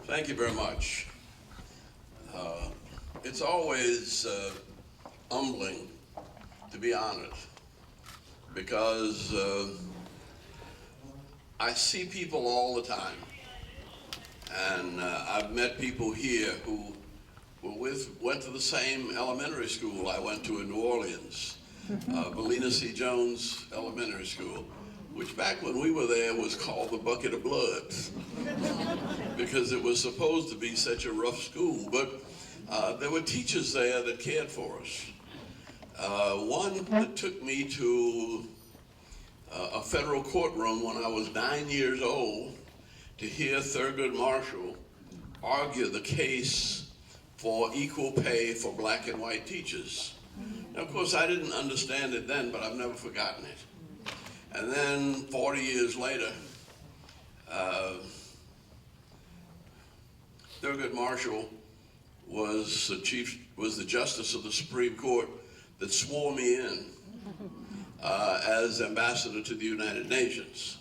Thank you very much. It's always humbling to be honored because I see people all the time, and I've met people here who went to the same elementary school I went to in New Orleans, Belina C. Jones Elementary School, which back when we were there was called the Bucket of Blood because it was supposed to be such a rough school, but there were teachers there that cared for us. One that took me to a federal courtroom when I was 9 years old to hear Thurgood Marshall argue the case for equal pay for black and white teachers. Now, of course, I didn't understand it then, but I've never forgotten it. And then 40 years later, Thurgood Marshall was the Justice of the Supreme Court that swore me in as ambassador to the United Nations.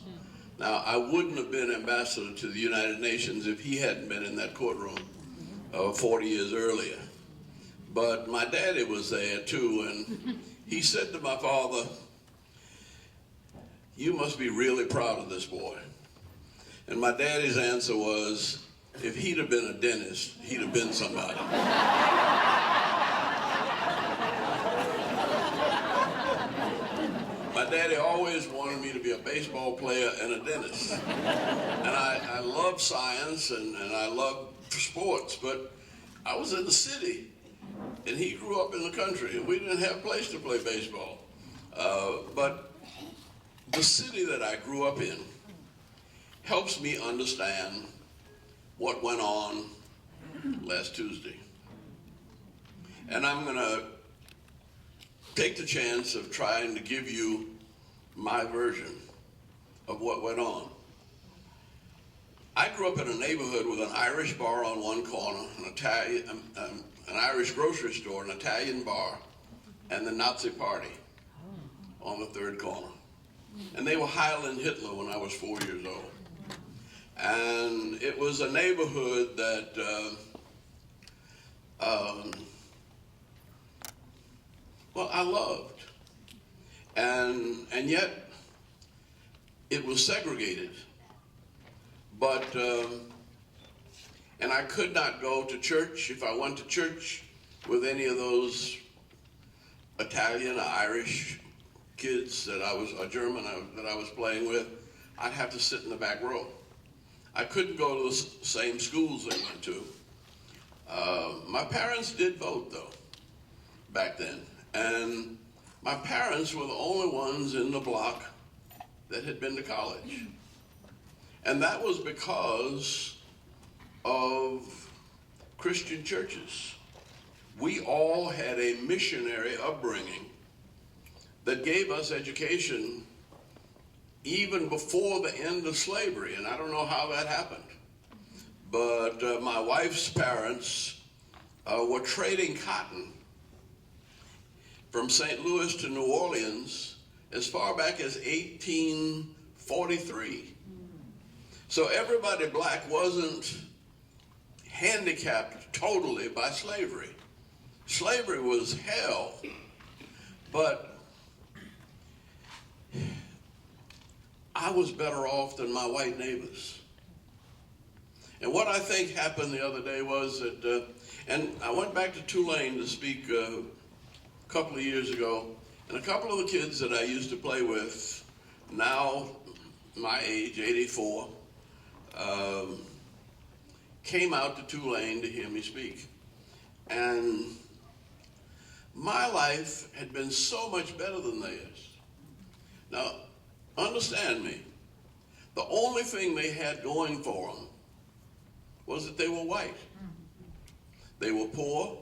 Now, I wouldn't have been ambassador to the United Nations if he hadn't been in that courtroom 40 years earlier. But my daddy was there too, and he said to my father, "You must be really proud of this boy." And my daddy's answer was, if he'd have been a dentist, he'd have been somebody. My daddy always wanted me to be a baseball player and a dentist. And I love science and I love sports, but I was in the city and he grew up in the country and we didn't have a place to play baseball. But the city that I grew up in helps me understand what went on last Tuesday. And I'm going to take the chance of trying to give you my version of what went on. I grew up in a neighborhood with an Irish bar on one corner, an Irish grocery store, an Italian bar, and the Nazi Party on the third corner. And they were Highland Hitler when I was 4 years old. And it was a neighborhood that, well, I loved. And yet, it was segregated. But, and I could not go to church. If I went to church with any of those Italian or Irish kids that I was, or German that I was playing with, I'd have to sit in the back row. I couldn't go to the same schools they went to. My parents did vote, though, back then. And my parents were the only ones in the block that had been to college. And that was because of Christian churches. We all had a missionary upbringing that gave us education even before the end of slavery, and I don't know how that happened. But my wife's parents were trading cotton from St. Louis to New Orleans as far back as 1843. So everybody black wasn't handicapped totally by slavery. Slavery was hell, but I was better off than my white neighbors. And what I think happened the other day was that, and I went back to Tulane to speak a couple of years ago, and a couple of the kids that I used to play with, now my age, 84, came out to Tulane to hear me speak. And my life had been so much better than theirs. Now, understand me, the only thing they had going for them was that they were white. They were poor,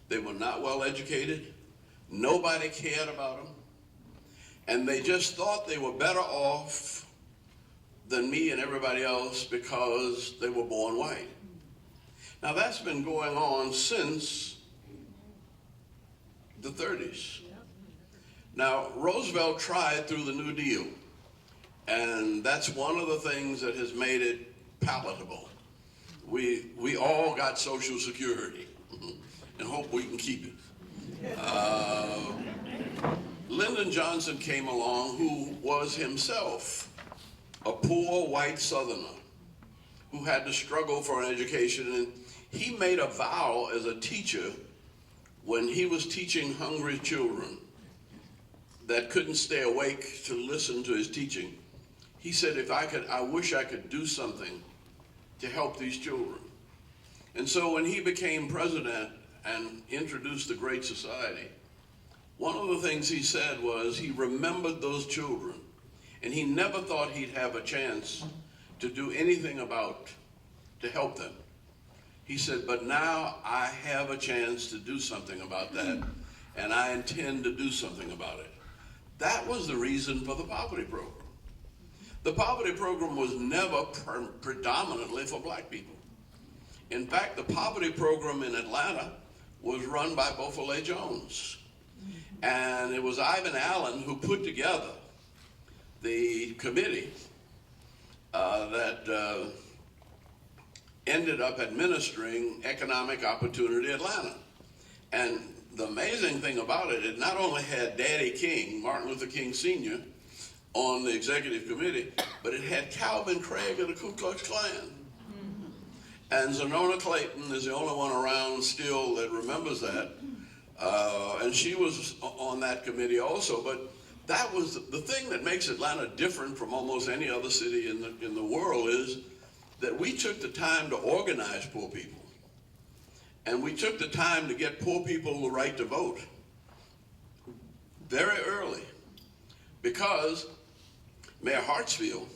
they were not well educated, nobody cared about them, and they just thought they were better off than me and everybody else because they were born white. Now that's been going on since the 30s. Now, Roosevelt tried through the New Deal, and that's one of the things that has made it palatable. we all got Social Security and hope we can keep it. Lyndon Johnson came along, who was himself a poor white Southerner who had to struggle for an education, and he made a vow as a teacher when he was teaching hungry children that couldn't stay awake to listen to his teaching. He said, I wish I could do something to help these children. And so when he became president and introduced the Great Society, one of the things he said was he remembered those children, and he never thought he'd have a chance to do anything to help them. He said, but now I have a chance to do something about that, and I intend to do something about it. That was the reason for the poverty program. The poverty program was never predominantly for black people. In fact, the poverty program in Atlanta was run by Beaufort Jones. And it was Ivan Allen who put together the committee that ended up administering Economic Opportunity Atlanta. And the amazing thing about it, it not only had Daddy King, Martin Luther King Sr., on the executive committee, but it had Calvin Craig of the Ku Klux Klan. And Zenona Clayton is the only one around still that remembers that. And she was on that committee also. But that was the thing that makes Atlanta different from almost any other city in the world, is that we took the time to organize poor people. And we took the time to get poor people the right to vote very early, because Mayor Hartsfield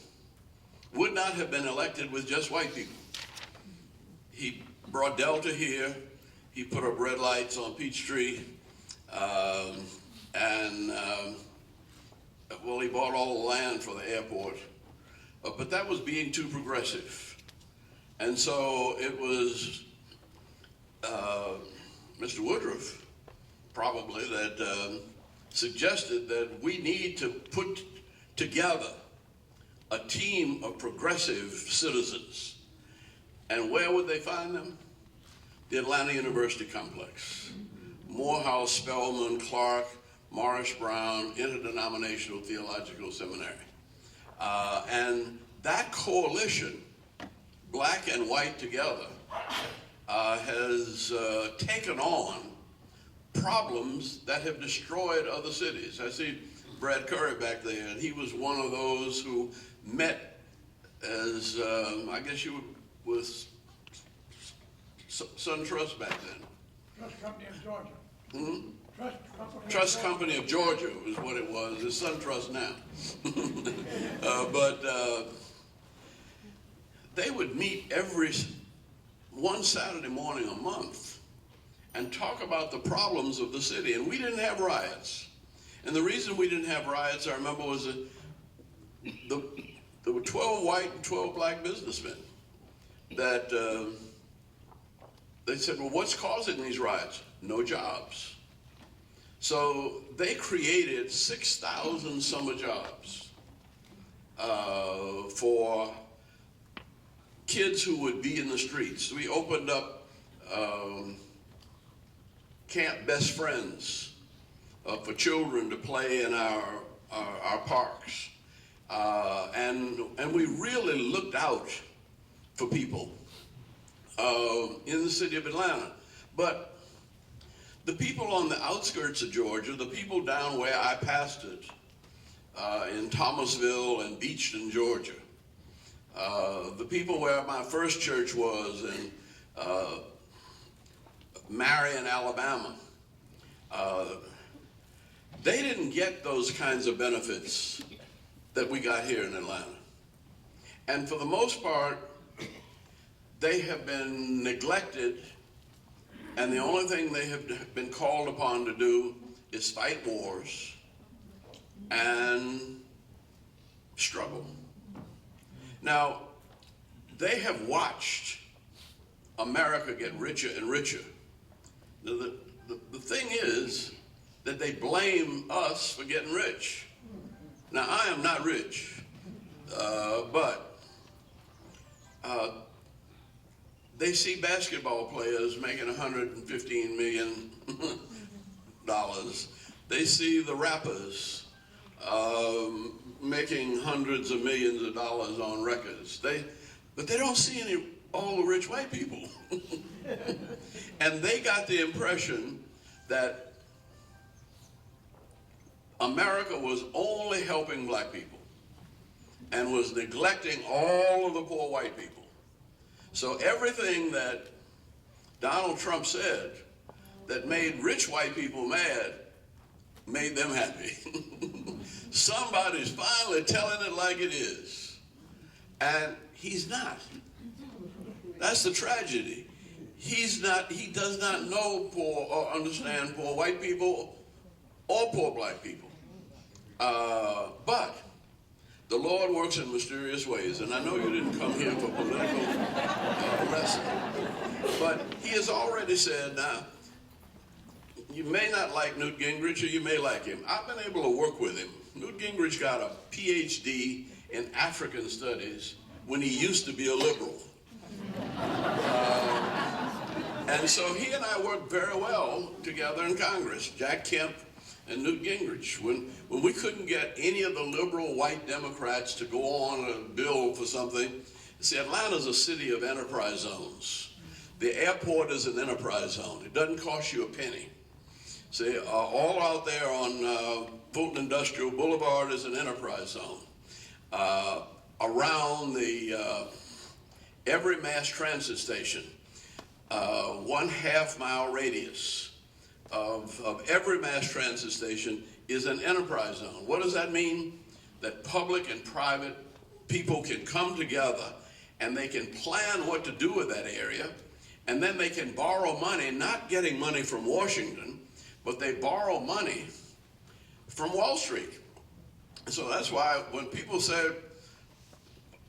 would not have been elected with just white people. He brought Delta here, he put up red lights on Peachtree, well, he bought all the land for the airport, but that was being too progressive. And so it was Mr. Woodruff probably that suggested that we need to put together a team of progressive citizens. And where would they find them? The Atlanta University complex. Morehouse, Spelman, Clark, Morris Brown, Interdenominational Theological Seminary. And that coalition, black and white together, has taken on problems that have destroyed other cities. I see Brad Curry back there, and he was one of those who met as, I guess you would, with SunTrust back then. Trust Company of Georgia. Hmm? Trust Company of Georgia is what it was. It's SunTrust now. But they would meet one Saturday morning a month and talk about the problems of the city. And we didn't have riots. And the reason we didn't have riots, I remember, was that there were 12 white and 12 black businessmen that they said, well, what's causing these riots? No jobs. So they created 6,000 summer jobs for kids who would be in the streets. We opened up Camp Best Friends for children to play in our parks. And we really looked out for people in the city of Atlanta. But the people on the outskirts of Georgia, the people down where I pastored in Thomasville and Beachton, Georgia, the people where my first church was in Marion, Alabama, they didn't get those kinds of benefits that we got here in Atlanta. And for the most part, they have been neglected, and the only thing they have been called upon to do is fight wars and struggle. Now, they have watched America get richer and richer. The thing is that they blame us for getting rich. Now, I am not rich, but they see basketball players making $115 million. They see the rappers making hundreds of millions of dollars on records. But they don't see all the rich white people. And they got the impression that America was only helping black people and was neglecting all of the poor white people. So everything that Donald Trump said that made rich white people mad made them happy. Somebody's finally telling it like it is. And he's not. That's the tragedy. He does not know poor or understand poor white people or poor black people. But the Lord works in mysterious ways, and I know you didn't come here for political lesson, but he has already said, now, you may not like Newt Gingrich or you may like him. I've been able to work with him. Newt Gingrich got a PhD in African studies when he used to be a liberal. And so he and I worked very well together in Congress, Jack Kemp and Newt Gingrich. When we couldn't get any of the liberal white Democrats to go on a bill for something, see, Atlanta's a city of enterprise zones. The airport is an enterprise zone. It doesn't cost you a penny. See, all out there on Fulton Industrial Boulevard is an enterprise zone. Around the every mass transit station, 1/2 mile radius of every mass transit station is an enterprise zone. What does that mean? That public and private people can come together and they can plan what to do with that area, and then they can borrow money, not getting money from Washington, but they borrow money from Wall Street. So that's why when people say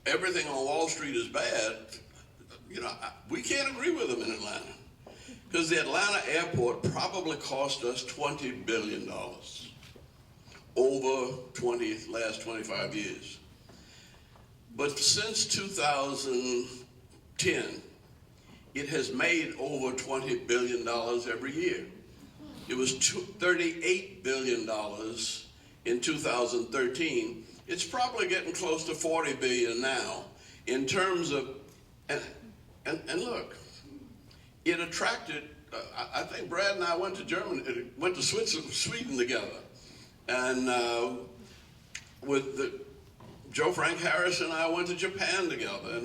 everything on Wall Street is bad, you know, we can't agree with them in Atlanta. Because the Atlanta airport probably cost us $20 billion over last 25 years. But since 2010, it has made over $20 billion every year. It was $38 billion in 2013. It's probably getting close to $40 billion now in terms of, and look, it attracted, I think Brad and I went to Sweden together. And Joe Frank Harris and I went to Japan together.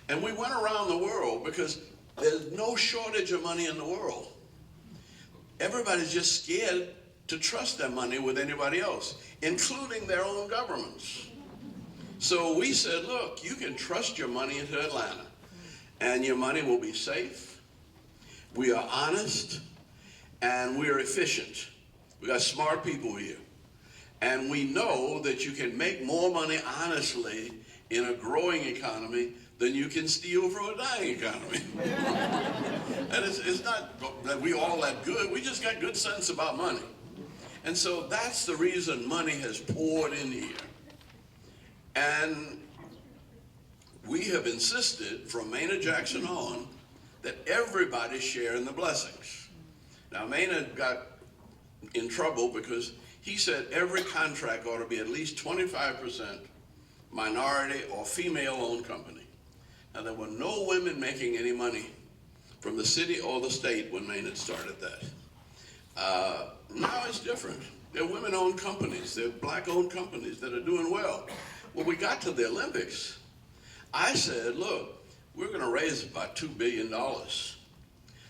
And we went around the world because there's no shortage of money in the world. Everybody's just scared to trust their money with anybody else, including their own governments. So we said, look, you can trust your money into Atlanta, and your money will be safe. We are honest, and we are efficient. We got smart people here. And we know that you can make more money honestly in a growing economy than you can steal from a dying economy. And it's not that we all that good. We just got good sense about money. And so that's the reason money has poured in here. And we have insisted from Maynard Jackson on that everybody share in the blessings. Now, Maynard got in trouble because he said every contract ought to be at least 25% minority or female-owned company. Now, there were no women making any money from the city or the state when Maynard started that. Now it's different. They're women-owned companies. They're black-owned companies that are doing well. When we got to the Olympics, I said, look, we're going to raise about $2 billion.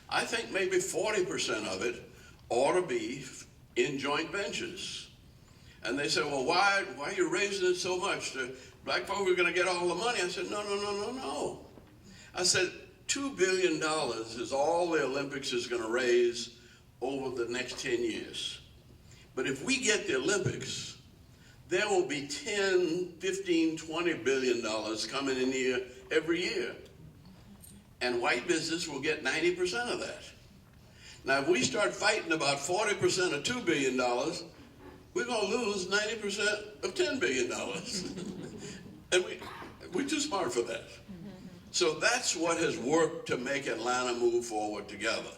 I think maybe 40% of it ought to be in joint ventures. And they said, well, why are you raising it so much? The black folk are going to get all the money. I said, no. I said, $2 billion is all the Olympics is going to raise over the next 10 years. But if we get the Olympics, there will be 10, 15, $20 billion coming in here every year. And white business will get 90% of that. Now, if we start fighting about 40% of $2 billion, we're going to lose 90% of $10 billion. And we're too smart for that. So that's what has worked to make Atlanta move forward together.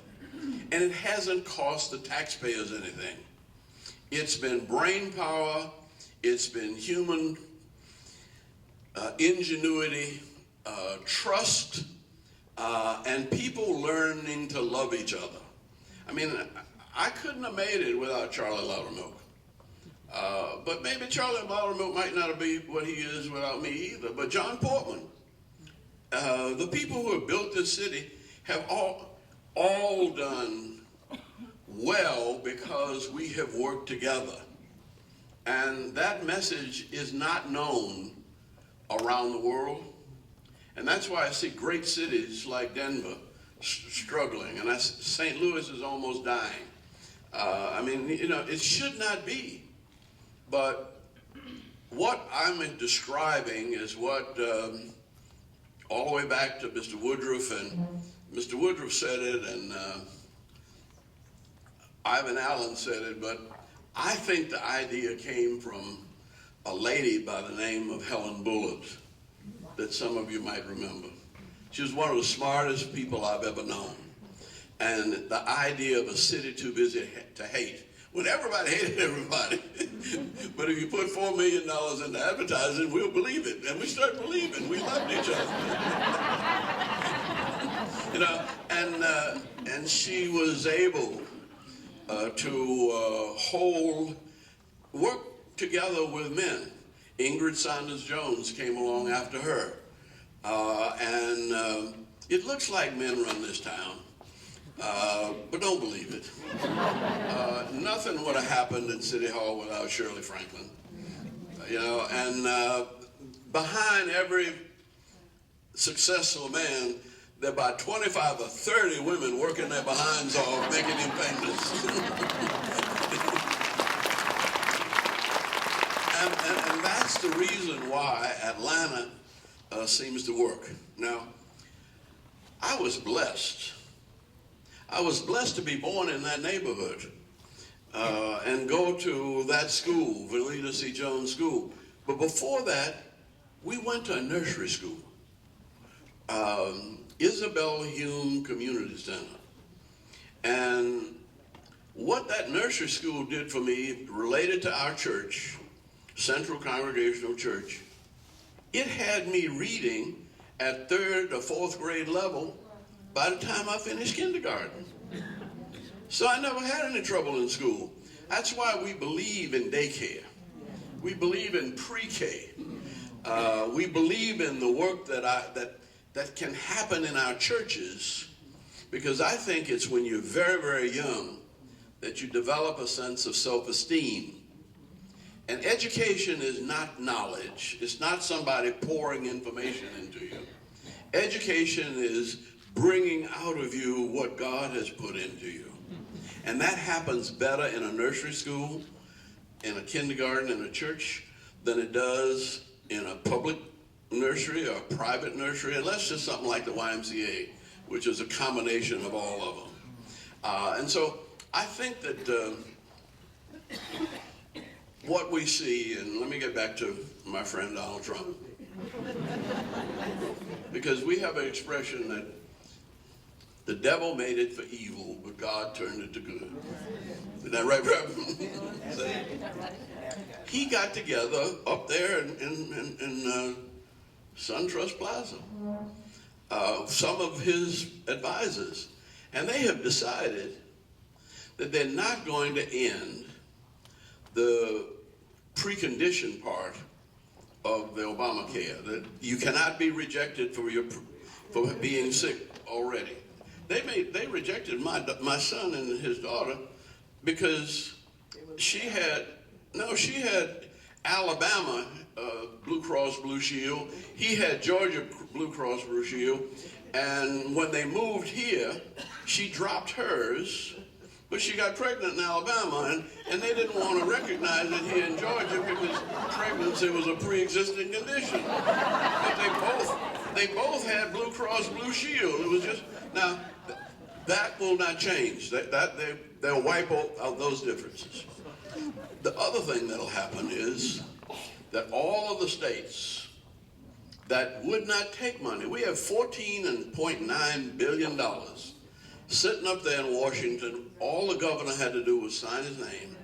And it hasn't cost the taxpayers anything. It's been brain power, it's been human ingenuity, trust, and people learning to love each other. I mean, I couldn't have made it without Charlie Loudermilk. But maybe Charlie Loudermilk might not be what he is without me either. But John Portman, the people who have built this city have all done well because we have worked together. And that message is not known around the world. And that's why I see great cities like Denver struggling, and St. Louis is almost dying. I mean, you know, it should not be. But what I'm describing is what, all the way back to Mr. Woodruff, and Mr. Woodruff said it, and Ivan Allen said it, but I think the idea came from a lady by the name of Helen Bullard, that some of you might remember. She was one of the smartest people I've ever known. And the idea of a city too busy to hate, when everybody hated everybody. But if you put $4 million into advertising, we'll believe it. And we start believing. We loved each other. You know, and she was able to work together with men. Ingrid Saunders Jones came along after her. And it looks like men run this town, but don't believe it. Nothing would have happened in City Hall without Shirley Franklin. You know, and behind every successful man, there are about 25 or 30 women working their behinds off, making him famous. And that's the reason why Atlanta seems to work. Now, I was blessed. I was blessed to be born in that neighborhood and go to that school, Valita C. Jones School. But before that, we went to a nursery school, Isabel Hume Community Center. And what that nursery school did for me, related to our church, Central Congregational Church, it had me reading at 3rd or 4th grade level by the time I finished kindergarten. So I never had any trouble in school. That's why we believe in daycare. We believe in pre-K. We believe in the work that can happen in our churches, because I think it's when you're very, very young that you develop a sense of self-esteem. And education is not knowledge. It's not somebody pouring information into you. Education is bringing out of you what God has put into you. And that happens better in a nursery school, in a kindergarten, in a church, than it does in a public nursery or a private nursery, unless just something like the YMCA, which is a combination of all of them. And so I think that what we see, and let me get back to my friend Donald Trump, because we have an expression that the devil made it for evil, but God turned it to good. Is that right, Reverend? He got together up there in SunTrust Plaza, some of his advisors, and they have decided that they're not going to end the precondition part of the Obamacare, that you cannot be rejected for being sick already. They rejected my son and his daughter because she had Alabama Blue Cross Blue Shield. He had Georgia Blue Cross Blue Shield. And when they moved here, she dropped hers, but she got pregnant in Alabama, and they didn't want to recognize it here in Georgia because pregnancy was a pre-existing condition. But they both had Blue Cross Blue Shield. It was just, now, that will not change. They'll wipe out those differences. The other thing that'll happen is that all of the states that would not take money. We have $14.9 billion sitting up there in Washington. All the governor had to do was sign his name,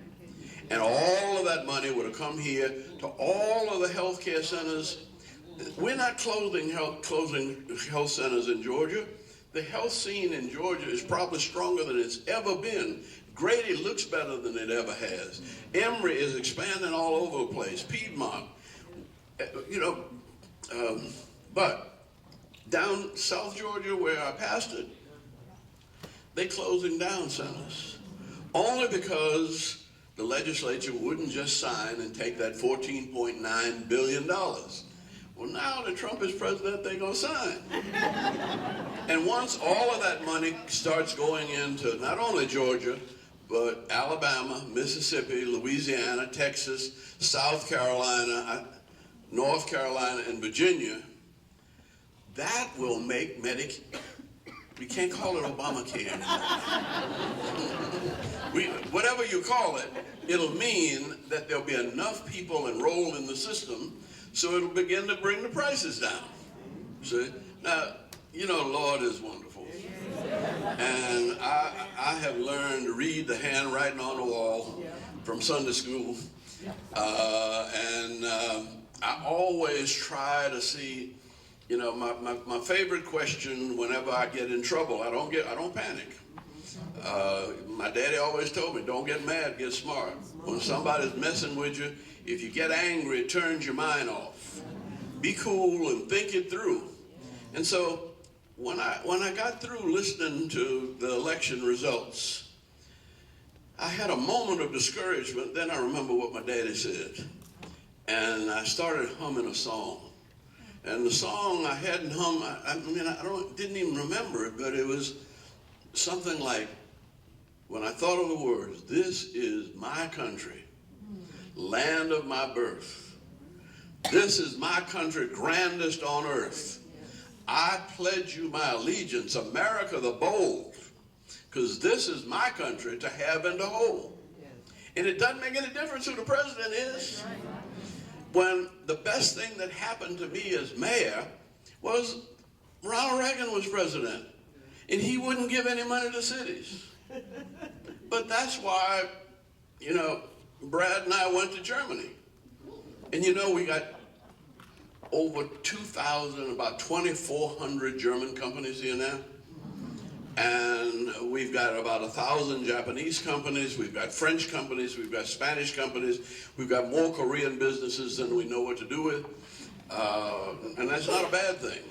and all of that money would have come here to all of the health care centers. We're not closing health centers in Georgia. The health scene in Georgia is probably stronger than it's ever been. Grady looks better than it ever has. Emory is expanding all over the place. Piedmont, but down South Georgia where I pastored, they closing down centers only because the legislature wouldn't just sign and take that $14.9 billion. Well, now that Trump is president, they're going to sign. And once all of that money starts going into not only Georgia, but Alabama, Mississippi, Louisiana, Texas, South Carolina, North Carolina, and Virginia, that will make we can't call it Obamacare anymore. Whatever you call it, it'll mean that there'll be enough people enrolled in the system so it'll begin to bring the prices down. See? Now, the Lord is wonderful. And I have learned to read the handwriting on the wall from Sunday school. I always try to see, my favorite question whenever I get in trouble, I don't panic. My daddy always told me, don't get mad, get smart. When somebody's messing with you, if you get angry, it turns your mind off. Be cool and think it through. And so when I got through listening to the election results, I had a moment of discouragement. Then I remember what my daddy said. And I started humming a song. And the song I hadn't hummed, didn't even remember it, but it was something like, when I thought of the words, this is my country, land of my birth. This is my country, grandest on earth. I pledge you my allegiance, America the bold, because this is my country to have and to hold. And it doesn't make any difference who the president is. When the best thing that happened to me as mayor was Ronald Reagan was president, and he wouldn't give any money to cities. But that's why, Brad and I went to Germany. And we got over 2,000, about 2,400 German companies here now. And we've got about 1,000 Japanese companies, we've got French companies, we've got Spanish companies, we've got more Korean businesses than we know what to do with. And that's not a bad thing.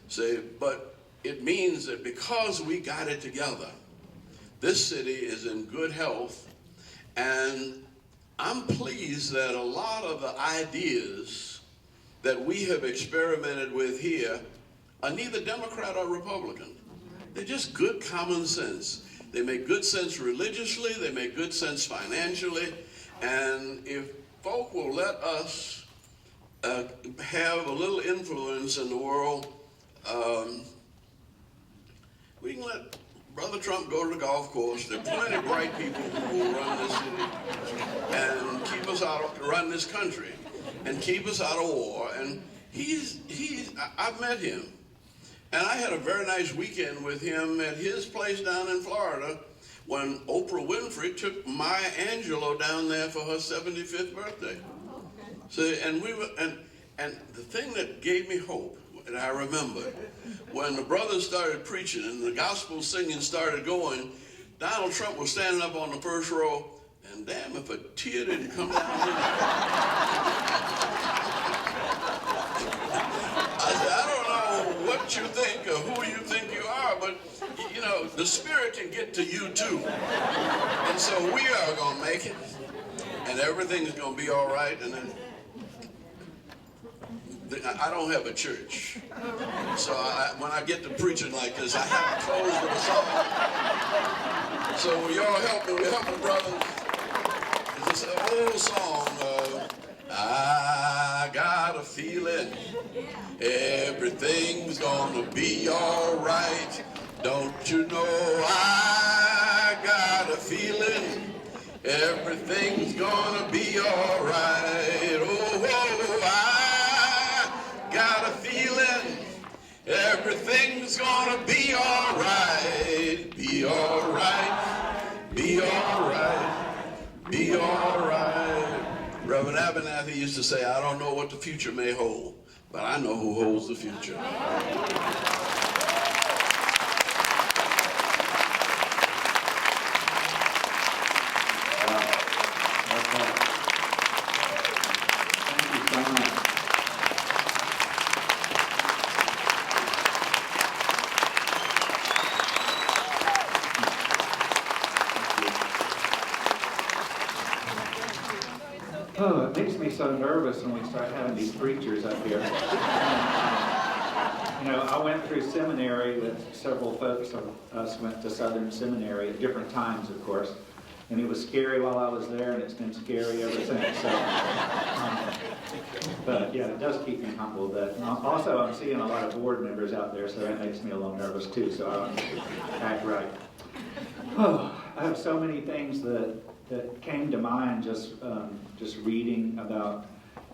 See, but it means that because we got it together, this city is in good health, and I'm pleased that a lot of the ideas that we have experimented with here are neither Democrat or Republican. They're just good common sense. They make good sense religiously, they make good sense financially, and if folk will let us have a little influence in the world, we can let Brother Trump go to the golf course. There are plenty of bright people who will run this city and keep us run this country and keep us out of war. And I've met him. And I had a very nice weekend with him at his place down in Florida when Oprah Winfrey took Maya Angelou down there for her 75th birthday. So, and the thing that gave me hope, and I remember, when the brothers started preaching and the gospel singing started going, Donald Trump was standing up on the first row, and damn if a tear didn't come down his I said, I don't know what you think or who you think you are, but the Spirit can get to you too. And so we are going to make it, and everything's going to be all right. And then I don't have a church, so when I get to preaching like this, I have to close with a song. So will y'all help me? Help me, brothers. It's an old song. I got a feeling everything's gonna be all right. Don't you know I got a feeling everything's gonna be all right. Oh, I got a everything's gonna be all right. Be all right. Be all right. Be all right. Reverend Abernathy used to say, I don't know what the future may hold, but I know who holds the future. Oh, it makes me so nervous when we start having these preachers up here. You know, I went through seminary with several folks of us went to Southern Seminary at different times, of course. And it was scary while I was there, and it's been scary ever since. So, but yeah, it does keep me humble. But also, I'm seeing a lot of board members out there, so that makes me a little nervous too. So I don't act right. Oh, I have so many things that came to mind just reading about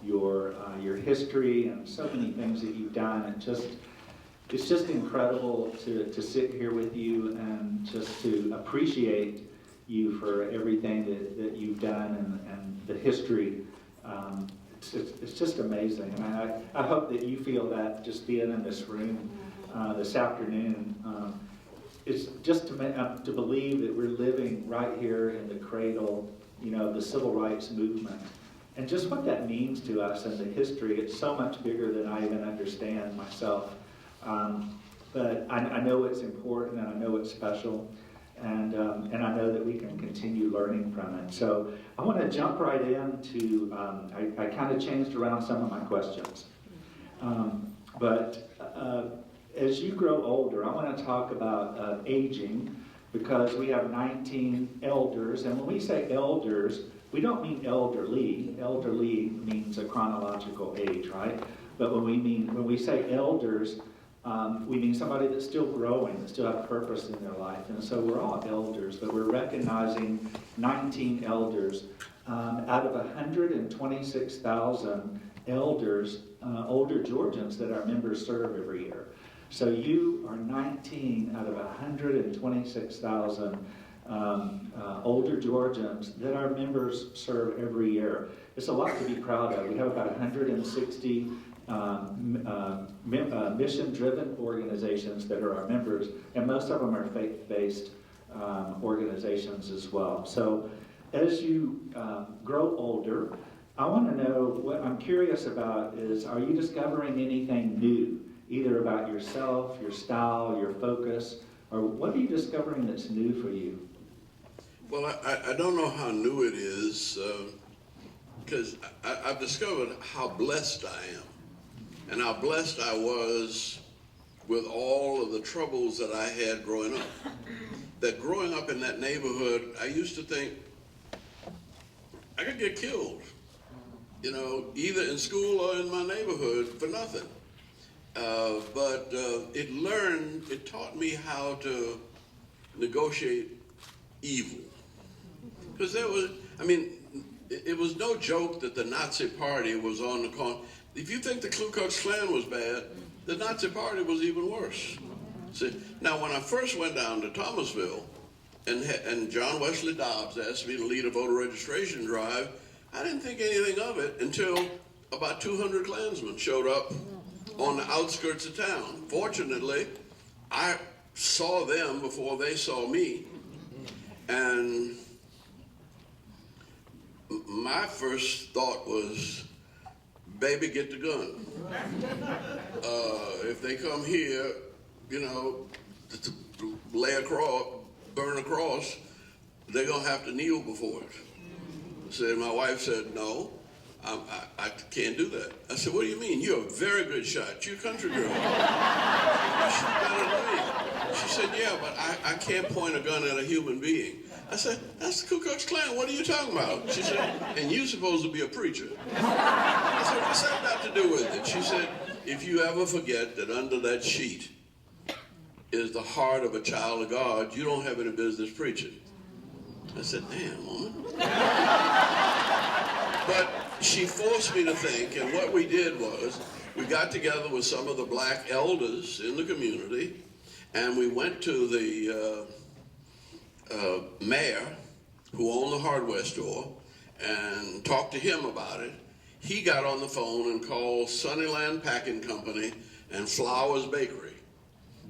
your history and so many things that you've done. It's just incredible to sit here with you and just to appreciate you for everything that you've done and the history. It's just amazing. And I hope that you feel that just being in this room this afternoon. It's just to believe that we're living right here in the cradle, you know, the civil rights movement. And just what that means to us and the history, it's so much bigger than I even understand myself. But I know it's important and I know it's special. And I know that we can continue learning from it. So I want to jump right into, I kind of changed around some of my questions. As you grow older, I want to talk about aging, because we have 19 elders. And when we say elders, we don't mean elderly. Elderly means a chronological age, right? But when we say elders, we mean somebody that's still growing, that still have purpose in their life. And so we're all elders, but we're recognizing 19 elders out of 126,000 elders, older Georgians that our members serve every year. So you are 19 out of 126,000 older Georgians that our members serve every year. It's a lot to be proud of. We have about 160 mission-driven organizations that are our members, and most of them are faith-based organizations as well. So as you grow older, I want to know, what I'm curious about is, are you discovering anything new, either about yourself, your style, your focus, or what are you discovering that's new for you? Well, I don't know how new it is, because I've discovered how blessed I am. And how blessed I was with all of the troubles that I had growing up. That growing up in that neighborhood, I used to think I could get killed, you know, either in school or in my neighborhood for nothing. But it taught me how to negotiate evil. Because it was no joke that the Nazi Party was on the corner. If you think the Ku Klux Klan was bad, the Nazi Party was even worse. See, now when I first went down to Thomasville, and John Wesley Dobbs asked me to lead a voter registration drive, I didn't think anything of it until about 200 Klansmen showed up on the outskirts of town. Fortunately, I saw them before they saw me, and my first thought was, baby, get the gun. If they come here, you know, to lay a cross, burn a cross, they're going to have to kneel before it. So my wife said, no, I can't do that. I said, what do you mean? You're a very good shot. You're a country girl. She's better than me. She said, yeah, but I can't point a gun at a human being. I said, that's the Ku Klux Klan. What are you talking about? She said, and you're supposed to be a preacher. I said, what's that got to do with it? She said, if you ever forget that under that sheet is the heart of a child of God, you don't have any business preaching. I said, damn, woman. But she forced me to think, and what we did was we got together with some of the black elders in the community, and we went to the mayor who owned the hardware store and talked to him about it. He got on the phone and called Sunnyland Packing Company and Flowers Bakery,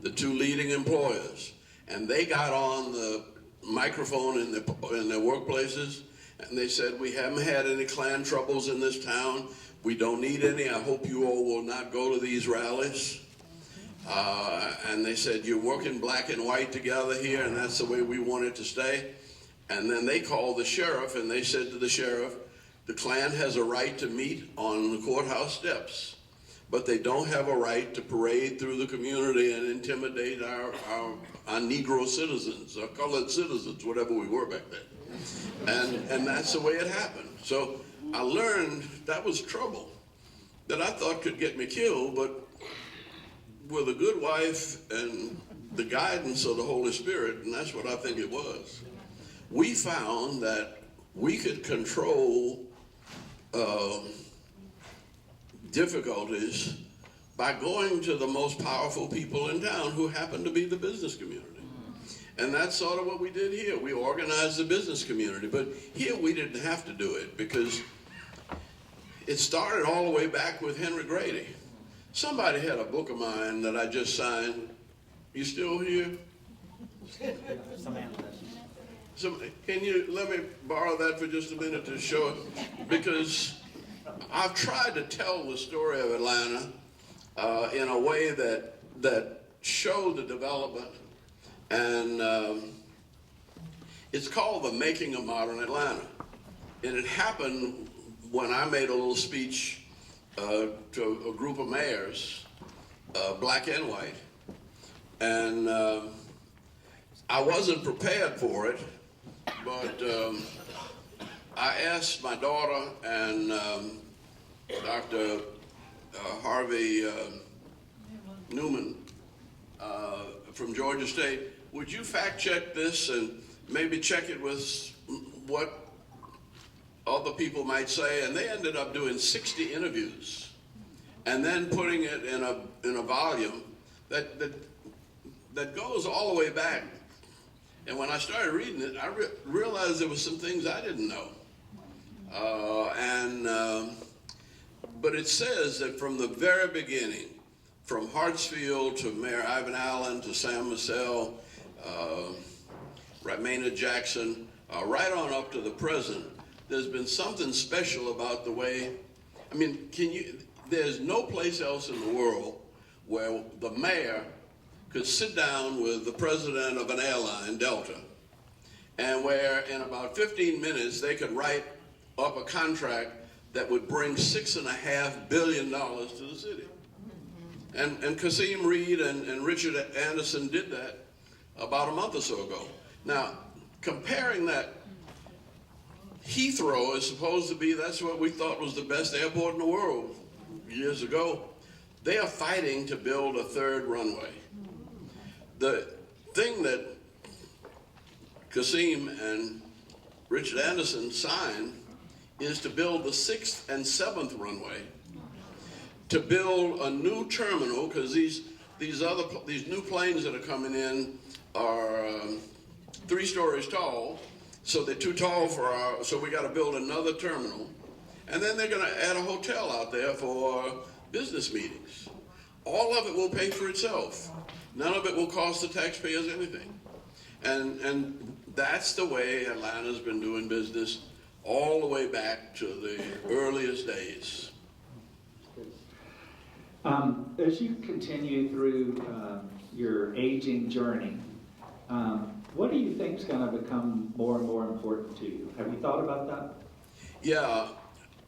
the two leading employers, and they got on the microphone in their workplaces, and they said, we haven't had any Klan troubles in this town. We don't need any. I hope you all will not go to these rallies. And they said, you're working black and white together here, and that's the way we want it to stay. And then they called the sheriff, and they said to the sheriff, the Klan has a right to meet on the courthouse steps, but they don't have a right to parade through the community and intimidate our Negro citizens, our colored citizens, whatever we were back then. And that's the way it happened. So I learned that was trouble that I thought could get me killed, but with a good wife and the guidance of the Holy Spirit, and that's what I think it was, we found that we could control difficulties by going to the most powerful people in town who happen to be the business community. And that's sort of what we did here. We organized the business community, but here we didn't have to do it because it started all the way back with Henry Grady. Somebody had a book of mine that I just signed. You still here? Can you let me borrow that for just a minute to show it? Because I've tried to tell the story of Atlanta in a way that showed the development, and it's called The Making of Modern Atlanta. And it happened when I made a little speech to a group of mayors, black and white, and I wasn't prepared for it, but I asked my daughter and Dr. Harvey Newman from Georgia State, would you fact check this and maybe check it with what other people might say? And they ended up doing 60 interviews and then putting it in a volume that goes all the way back. And when I started reading it, I realized there were some things I didn't know. But it says that from the very beginning, from Hartsfield to Mayor Ivan Allen to Sam Massell, Maynard Jackson, right on up to the present, there's been something special about the way, I mean, there's no place else in the world where the mayor could sit down with the president of an airline, Delta, and where in about 15 minutes they could write up a contract that would bring $6.5 billion to the city. And Kasim Reed and Richard Anderson did that about a month or so ago. Now, comparing that, Heathrow is supposed to be, that's what we thought was the best airport in the world years ago. They are fighting to build a third runway. The thing that Kasim and Richard Anderson signed is to build the 6th and 7th runway, to build a new terminal, because these new planes that are coming in are 3 stories tall, so they're too tall for so we got to build another terminal, and then they're going to add a hotel out there for business meetings. All of it will pay for itself. None of it will cost the taxpayers anything. And that's the way Atlanta's been doing business all the way back to the earliest days. As you continue through your aging journey, what do you think is going to become more and more important to you? Have you thought about that? Yeah.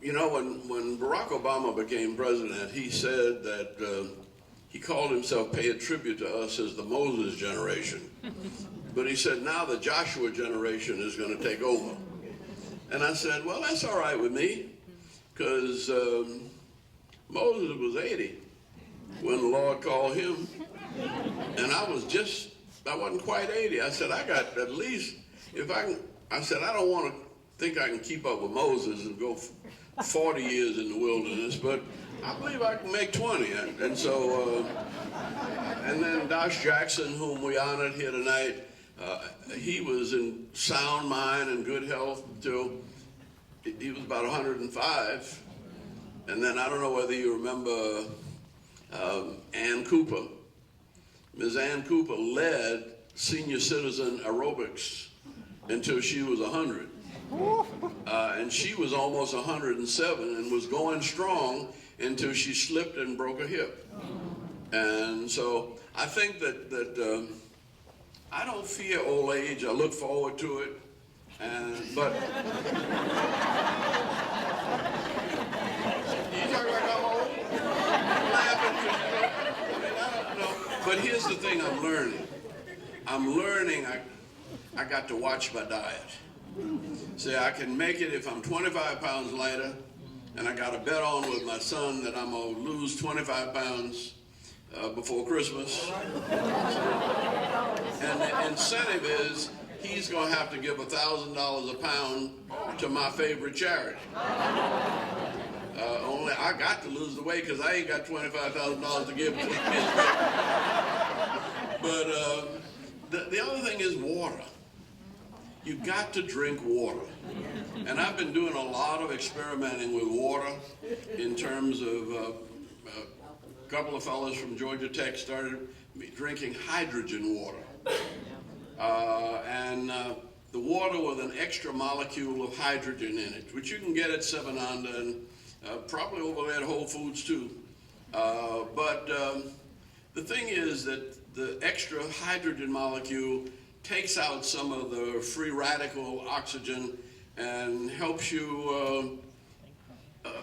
You know, when Barack Obama became president, he said that he called himself paying tribute to us as the Moses generation. But he said, now the Joshua generation is going to take over. And I said, well, that's all right with me, because Moses was 80 when the Lord called him. And I wasn't quite 80. I said, I got at least, I said, I don't want to think I can keep up with Moses and go 40 years in the wilderness, but I believe I can make 20. And so, and then Dosh Jackson, whom we honored here tonight, he was in sound mind and good health till he was about 105. And then I don't know whether you remember Ann Cooper. Ms. Ann Cooper led senior citizen aerobics until she was 100. And she was almost 107 and was going strong until she slipped and broke her hip. And so I think that I don't fear old age. I look forward to it. But you talk like I'm old? I'm laughing because, I mean, I don't know. But here's the thing I'm learning. I got to watch my diet. See, I can make it if I'm 25 pounds lighter, and I got to bet on with my son that I'm going to lose 25 pounds before Christmas. And the incentive is he's going to have to give $1,000 a pound to my favorite charity. Only I got to lose the weight because I ain't got $25,000 to give to his But the other thing is water. You got to drink water. And I've been doing a lot of experimenting with water in terms of a couple of fellows from Georgia Tech started drinking hydrogen water. And the water with an extra molecule of hydrogen in it, which you can get at Seven Under and probably over there at Whole Foods too. But the thing is that the extra hydrogen molecule takes out some of the free radical oxygen and helps you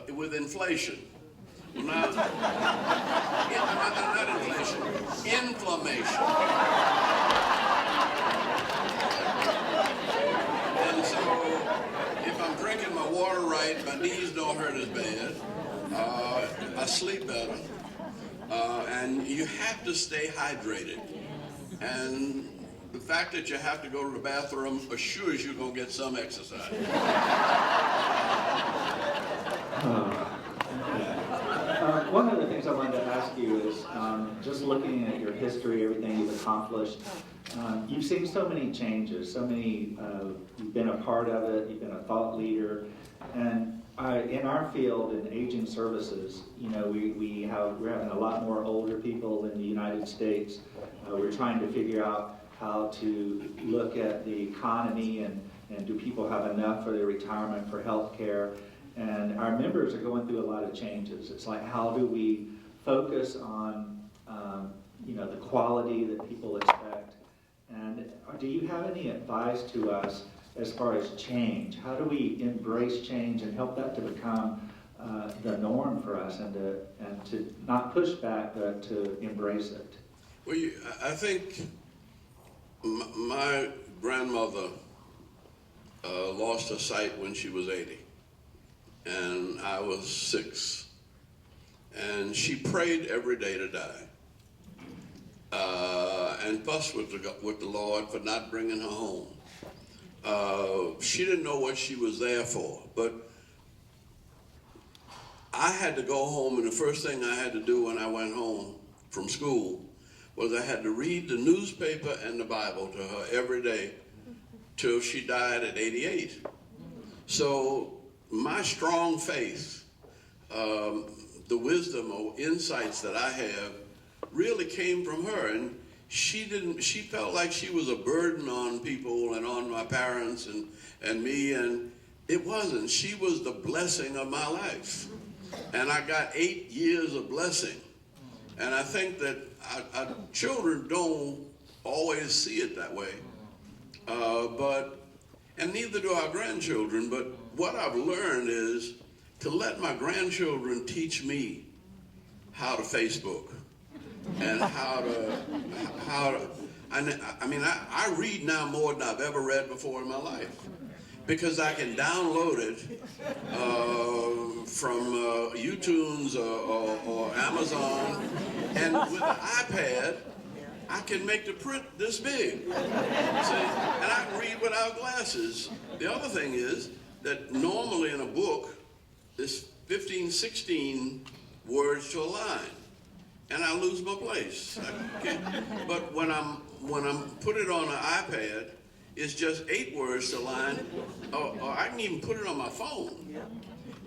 with inflation. Well, not inflation, inflammation. And so if I'm drinking my water right, my knees don't hurt as bad. I sleep better. And you have to stay hydrated. And the fact that you have to go to the bathroom assures you're going to get some exercise. One of the things I wanted to ask you is, just looking at your history, everything you've accomplished, you've seen so many changes, you've been a part of it, you've been a thought leader, and in our field, in aging services, you know, we're having a lot more older people in the United States. We're trying to figure out how to look at the economy and do people have enough for their retirement, for health care. And our members are going through a lot of changes. It's like, how do we focus on, the quality that people expect? And do you have any advice to us as far as change? How do we embrace change and help that to become the norm for us, and to not push back, but to embrace it? Well, I think my grandmother lost her sight when she was 80. And I was 6. And she prayed every day to die. And fussed with the Lord for not bringing her home. She didn't know what she was there for. But I had to go home, and the first thing I had to do when I went home from school was I had to read the newspaper and the Bible to her every day till she died at 88. So my strong faith, the wisdom or insights that I have really came from her. And she felt like she was a burden on people and on my parents and me, and it wasn't. She was the blessing of my life. And I got 8 years of blessing. And I think that our children don't always see it that way. And neither do our grandchildren, but what I've learned is to let my grandchildren teach me how to Facebook and how to I read now more than I've ever read before in my life, because I can download it from YouTunes or Amazon, and with an iPad I can make the print this big. See? And I can read without glasses. The other thing is that normally in a book, it's 15, 16 words to a line, and I lose my place. But when I'm put it on an iPad, it's just 8 words to a line, or I can even put it on my phone.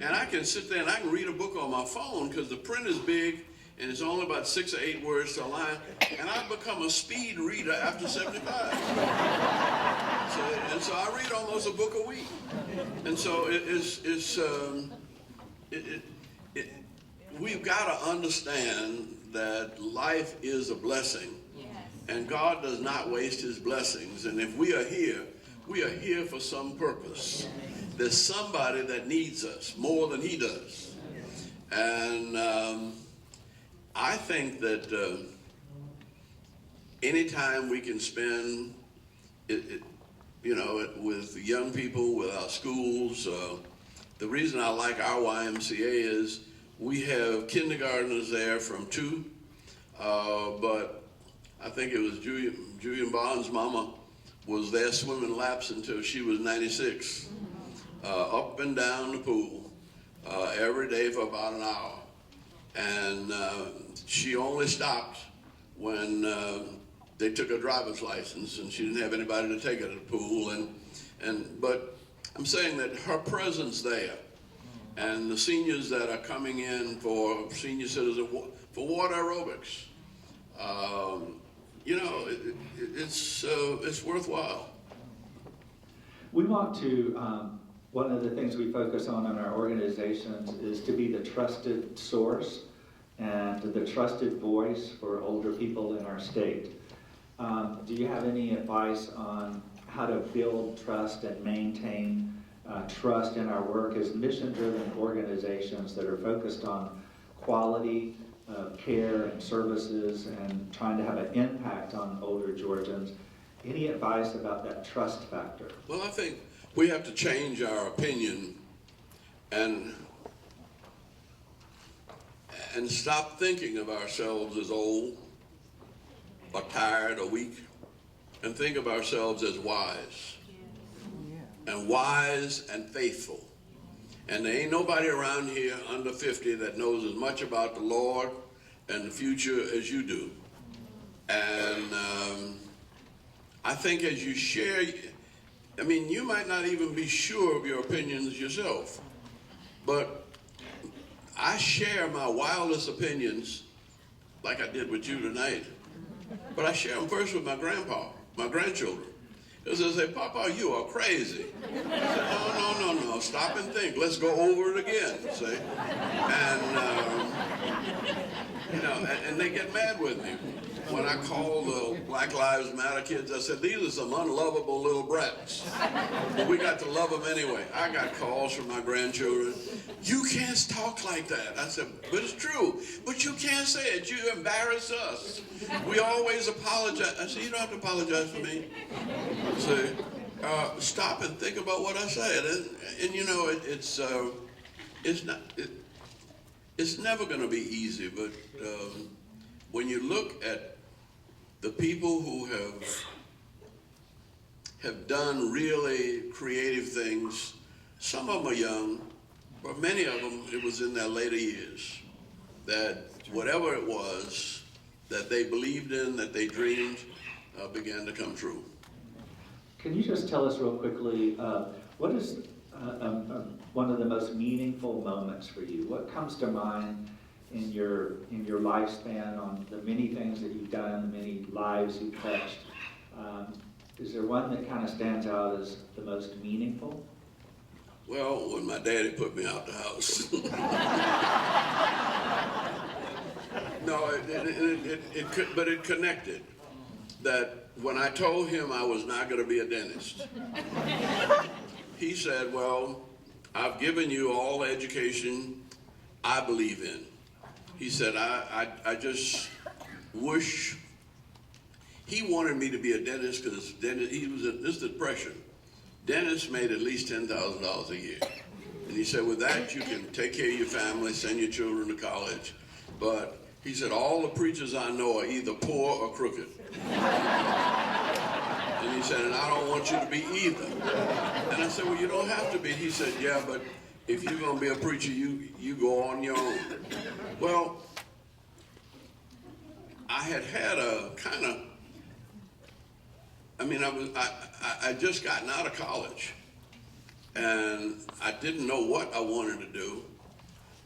And I can sit there and I can read a book on my phone because the print is big and it's only about 6 or 8 words to a line, and I've become a speed reader after 75. So I read almost a book a week. And so we've got to understand that life is a blessing, and God does not waste his blessings. And if we are here for some purpose. There's somebody that needs us more than he does. And I think that anytime we can spend with young people, with our schools, the reason I like our YMCA is we have kindergartners there from 2, but I think it was Julian Bond's mama was there swimming laps until she was 96, up and down the pool every day for about an hour. And she only stopped when they took her driver's license, and she didn't have anybody to take her to the pool. But I'm saying that her presence there, and the seniors that are coming in for senior citizen for water aerobics, it's worthwhile. We want to, one of the things we focus on in our organizations is to be the trusted source and the trusted voice for older people in our state. Do you have any advice on how to build trust and maintain trust in our work as mission-driven organizations that are focused on quality of care and services and trying to have an impact on older Georgians? Any advice about that trust factor? Well, I think we have to change our opinion and stop thinking of ourselves as old or tired or weak, and think of ourselves as wise and faithful. And there ain't nobody around here under 50 that knows as much about the Lord and the future as you do. And I think as you share, you might not even be sure of your opinions yourself, but I share my wildest opinions like I did with you tonight, but I share them first with my grandchildren. Because they say, "Papa, you are crazy." I said, no, stop and think. Let's go over it again, see? And they get mad with me. When I call the Black Lives Matter kids, I said, "These are some unlovable little brats, but we got to love them anyway." I got calls from my grandchildren. "You can't talk like that." I said, "But it's true. But you can't say it. You embarrass us. We always apologize." I said, "You don't have to apologize for me." See, stop and think about what I said. It's never going to be easy, but when you look at the people who have done really creative things, some of them are young, but many of them, it was in their later years, that whatever it was that they believed in, that they dreamed, began to come true. Can you just tell us real quickly, what is one of the most meaningful moments for you? What comes to mind in your lifespan on the many things that you've done, the many lives you've touched? Is there one that kind of stands out as the most meaningful? Well, when my daddy put me out the house. No, but it connected. That when I told him I was not going to be a dentist, he said, "Well, I've given you all the education I believe in." He said, I just wish. He wanted me to be a dentist because he was in this depression. Dentists made at least $10,000 a year. And he said, with that, you can take care of your family, send your children to college. But he said, all the preachers I know are either poor or crooked. And he said, and I don't want you to be either. And I said, well, you don't have to be. He said, yeah, but if you're going to be a preacher, you go on your own. Well, I had a kind of, I just gotten out of college, and I didn't know what I wanted to do,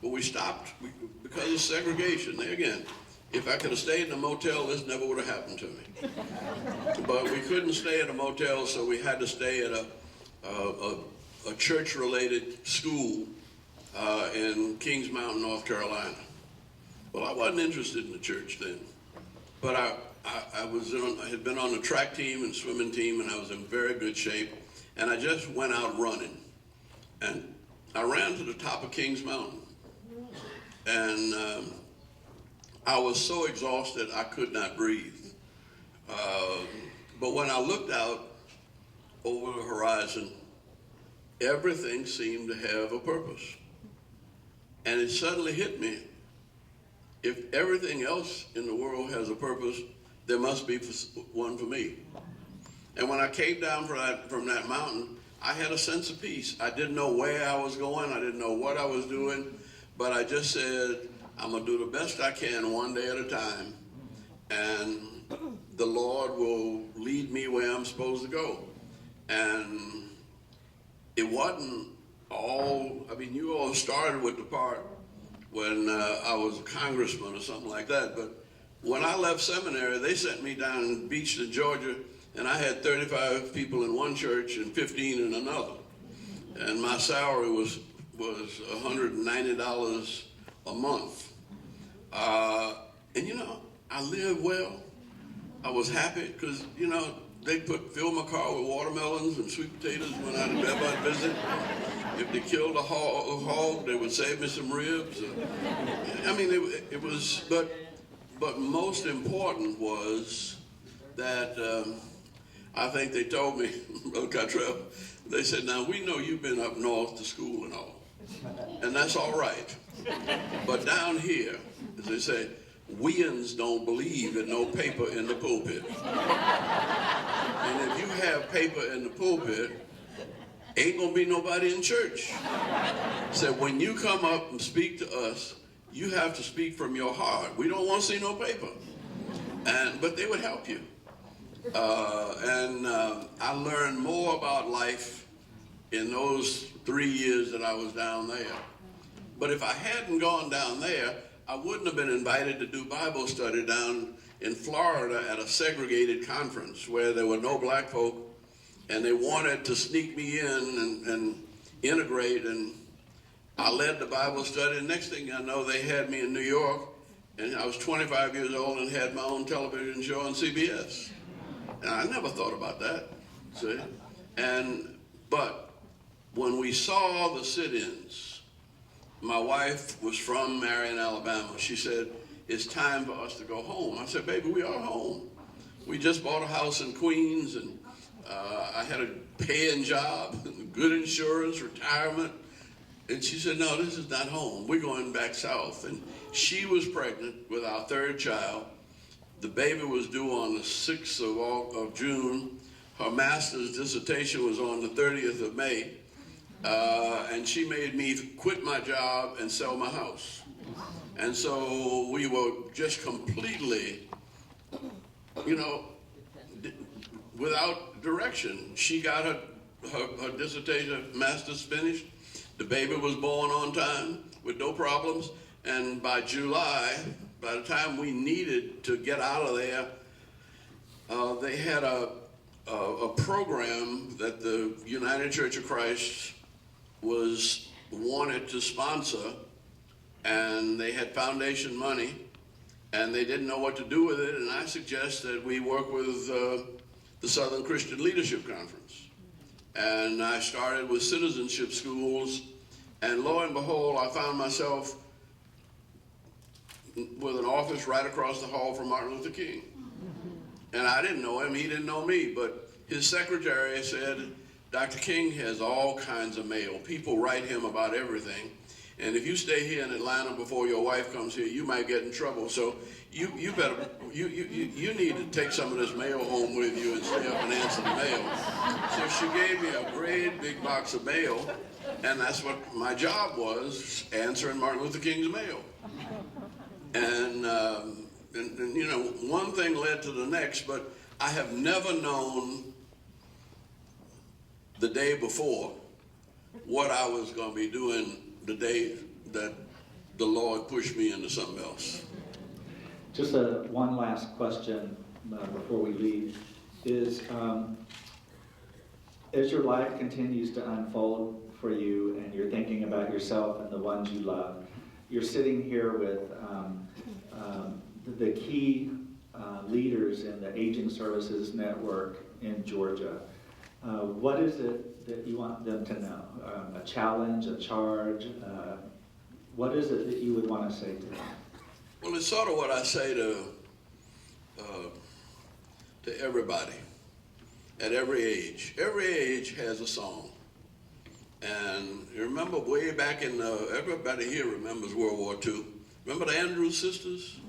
but we stopped because of segregation. There again, if I could have stayed in a motel, this never would have happened to me. But we couldn't stay at a motel, so we had to stay at a church-related school in Kings Mountain, North Carolina. Well, I wasn't interested in the church then, but I had been on the track team and swimming team, and I was in very good shape, and I just went out running, and I ran to the top of Kings Mountain, and I was so exhausted I could not breathe. But when I looked out over the horizon, everything seemed to have a purpose. And it suddenly hit me, if everything else in the world has a purpose, there must be one for me. And when I came down from that mountain, I had a sense of peace. I didn't know where I was going. I didn't know what I was doing. But I just said, I'm going to do the best I can one day at a time. And the Lord will lead me where I'm supposed to go. And it wasn't all, you all started with the part when I was a congressman or something like that. But when I left seminary, they sent me down in Beachton, Georgia, and I had 35 people in one church and 15 in another. And my salary was $190 a month. And I lived well. I was happy because, they fill my car with watermelons and sweet potatoes when I'd ever visit. If they killed a hog, they would save me some ribs. It was, but most important was that I think they told me, Brother Cottrell, they said, now we know you've been up north to school and all, and that's all right. But down here, as they say, weans don't believe in no paper in the pulpit. And if you have paper in the pulpit, ain't gonna be nobody in church. So when you come up and speak to us, you have to speak from your heart. We don't want to see no paper. But they would help you. I learned more about life in those 3 years that I was down there. But if I hadn't gone down there, I wouldn't have been invited to do Bible study down in Florida at a segregated conference where there were no black folk, and they wanted to sneak me in and integrate, and I led the Bible study, and next thing I know, they had me in New York, and I was 25 years old and had my own television show on CBS. And I never thought about that, see? But when we saw the sit-ins, my wife was from Marion, Alabama. She said, it's time for us to go home. I said, baby, we are home. We just bought a house in Queens, and I had a paying job, good insurance, retirement. And she said, no, this is not home. We're going back south. And she was pregnant with our third child. The baby was due on the 6th of June. Her master's dissertation was on the 30th of May. And she made me quit my job and sell my house. And so we were just completely, without direction. She got her dissertation, master's finished. The baby was born on time with no problems. And by July, by the time we needed to get out of there, they had a program that the United Church of Christ wanted to sponsor, and they had foundation money, and they didn't know what to do with it, and I suggested we work with the Southern Christian Leadership Conference. And I started with citizenship schools, and lo and behold, I found myself with an office right across the hall from Martin Luther King. And I didn't know him, he didn't know me, but his secretary said, Dr. King has all kinds of mail. People write him about everything. And if you stay here in Atlanta before your wife comes here, you might get in trouble. So you need to take some of this mail home with you and stay up and answer the mail. So she gave me a great big box of mail, And that's what my job was, answering Martin Luther King's mail. And you know, one thing led to the next, but I have never known the day before what I was going to be doing the day that the Lord pushed me into something else. Just one last question before we leave is, as your life continues to unfold for you and you're thinking about yourself and the ones you love, you're sitting here with the key leaders in the Aging Services Network in Georgia. What is it that you want them to know? A challenge, a charge? What is it that you would want to say to them? Well, it's sort of what I say to everybody at every age. Every age has a song. And you remember way back in, everybody here remembers World War II. Remember the Andrews sisters?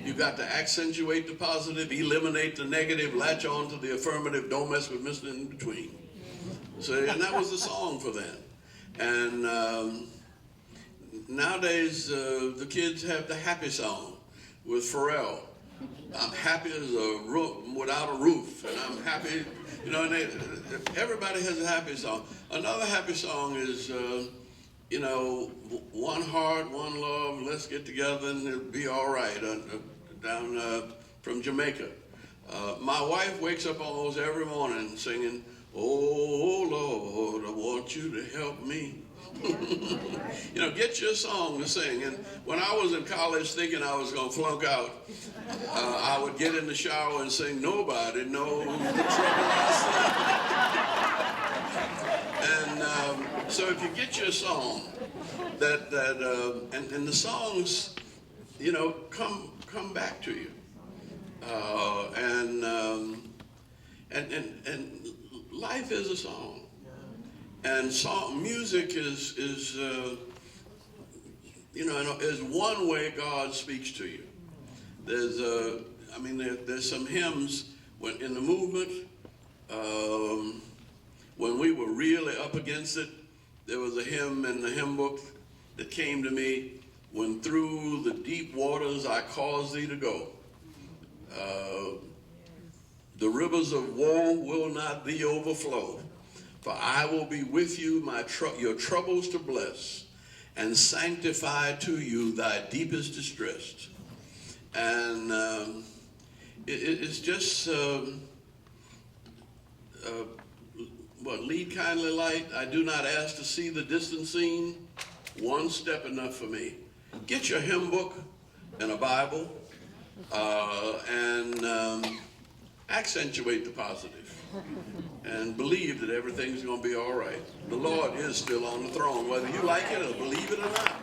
You got to accentuate the positive, eliminate the negative, latch on to the affirmative, don't mess with Mr. In Between. So, and that was the song for them. And nowadays, the kids have the happy song with Pharrell. I'm happy as a room without a roof, and I'm happy, you know, and everybody has a happy song. Another happy song is, you know, one heart, one love, let's get together and it'll be all right, down from Jamaica. My wife wakes up almost every morning singing, "Oh Lord, I want you to help me." You know, get your song to sing. And when I was in college thinking I was going to flunk out, I would get in the shower and sing, "Nobody knows the trouble I see." And so if you get your song, and the songs, you know, come back to you. And life is a song. And music is you know, is one way God speaks to you. There's some hymns in the movement, when we were really up against it, there was a hymn in the hymn book that came to me, "When through the deep waters I cause thee to go. The rivers of woe will not thee overflow. For I will be with you, your troubles to bless, and sanctify to you thy deepest distress." And it's just, lead kindly light, I do not ask to see the distant scene, one step enough for me. Get your hymn book and a Bible, and accentuate the positive. And believe that everything's going to be all right. The Lord is still on the throne, whether you like it or believe it or not.